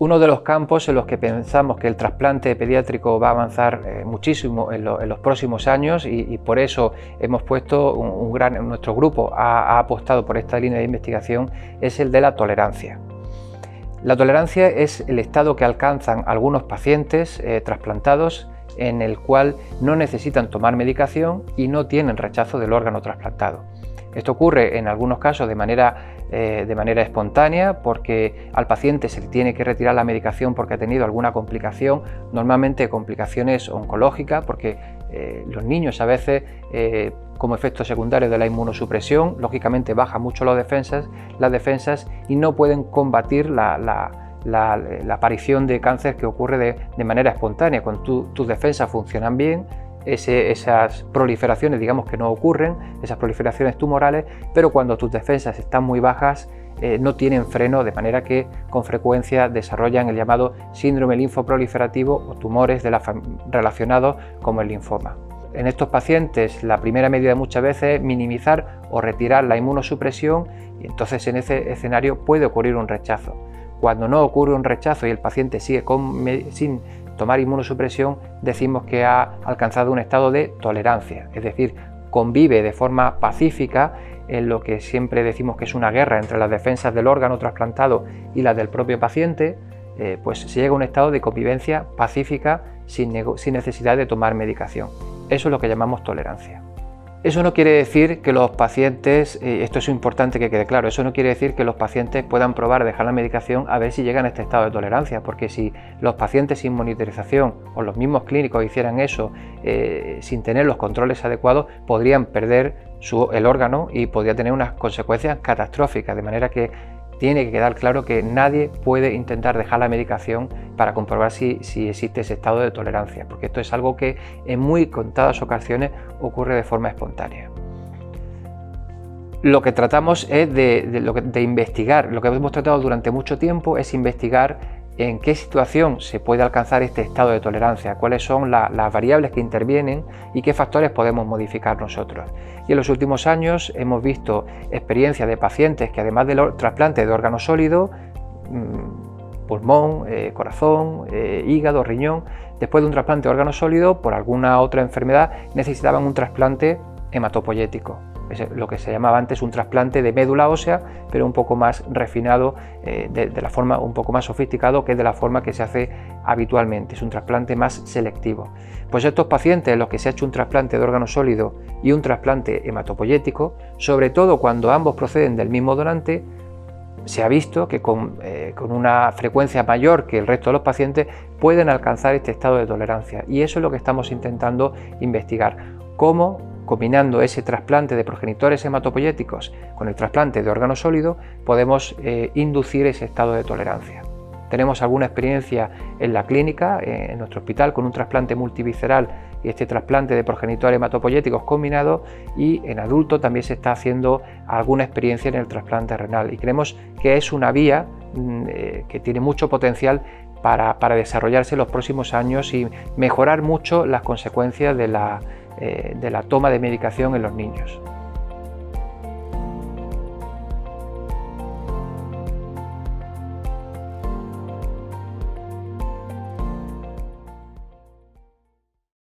Uno de los campos en los que pensamos que el trasplante pediátrico va a avanzar muchísimo en los próximos años y por eso hemos puesto nuestro grupo ha apostado por esta línea de investigación, es el de la tolerancia. La tolerancia es el estado que alcanzan algunos pacientes trasplantados en el cual no necesitan tomar medicación y no tienen rechazo del órgano trasplantado. Esto ocurre en algunos casos de manera espontánea, porque al paciente se le tiene que retirar la medicación porque ha tenido alguna complicación, normalmente complicaciones oncológicas, porque los niños a veces como efecto secundario de la inmunosupresión, lógicamente bajan mucho las defensas y no pueden combatir la aparición de cáncer que ocurre de manera espontánea. Cuando tus defensas funcionan bien, esas proliferaciones, digamos, que no ocurren, esas proliferaciones tumorales, pero cuando tus defensas están muy bajas no tienen freno, de manera que con frecuencia desarrollan el llamado síndrome linfoproliferativo o tumores relacionados como el linfoma. En estos pacientes la primera medida muchas veces es minimizar o retirar la inmunosupresión, y entonces en ese escenario puede ocurrir un rechazo. Cuando no ocurre un rechazo y el paciente sigue sin tomar inmunosupresión, decimos que ha alcanzado un estado de tolerancia, es decir, convive de forma pacífica en lo que siempre decimos que es una guerra entre las defensas del órgano trasplantado y las del propio paciente, pues se llega a un estado de convivencia pacífica sin necesidad de tomar medicación. Eso es lo que llamamos tolerancia. Eso no quiere decir que los pacientes, esto es importante que quede claro, eso no quiere decir que los pacientes puedan probar dejar la medicación a ver si llegan a este estado de tolerancia, porque si los pacientes sin monitorización o los mismos clínicos hicieran eso sin tener los controles adecuados, podrían perder el órgano y podría tener unas consecuencias catastróficas, de manera que tiene que quedar claro que nadie puede intentar dejar la medicación para comprobar si existe ese estado de tolerancia, porque esto es algo que en muy contadas ocasiones ocurre de forma espontánea. Lo que tratamos es de investigar, lo que hemos tratado durante mucho tiempo es investigar en qué situación se puede alcanzar este estado de tolerancia, cuáles son las variables que intervienen y qué factores podemos modificar nosotros. Y en los últimos años hemos visto experiencias de pacientes que, además del trasplante de órgano sólido, pulmón, corazón, hígado, riñón, después de un trasplante de órgano sólido por alguna otra enfermedad necesitaban un trasplante hematopoyético. Es lo que se llamaba antes un trasplante de médula ósea, pero un poco más refinado, de la forma un poco más sofisticado, que es de la forma que se hace habitualmente, es un trasplante más selectivo. Pues estos pacientes en los que se ha hecho un trasplante de órgano sólido y un trasplante hematopoyético, sobre todo cuando ambos proceden del mismo donante, se ha visto que con una frecuencia mayor que el resto de los pacientes pueden alcanzar este estado de tolerancia, y eso es lo que estamos intentando investigar, cómo combinando ese trasplante de progenitores hematopoyéticos con el trasplante de órgano sólido podemos inducir ese estado de tolerancia. Tenemos alguna experiencia en la clínica, en nuestro hospital, con un trasplante multivisceral y este trasplante de progenitores hematopoyéticos combinados, y en adultos también se está haciendo alguna experiencia en el trasplante renal, y creemos que es una vía que tiene mucho potencial para desarrollarse en los próximos años y mejorar mucho las consecuencias de la toma de medicación en los niños.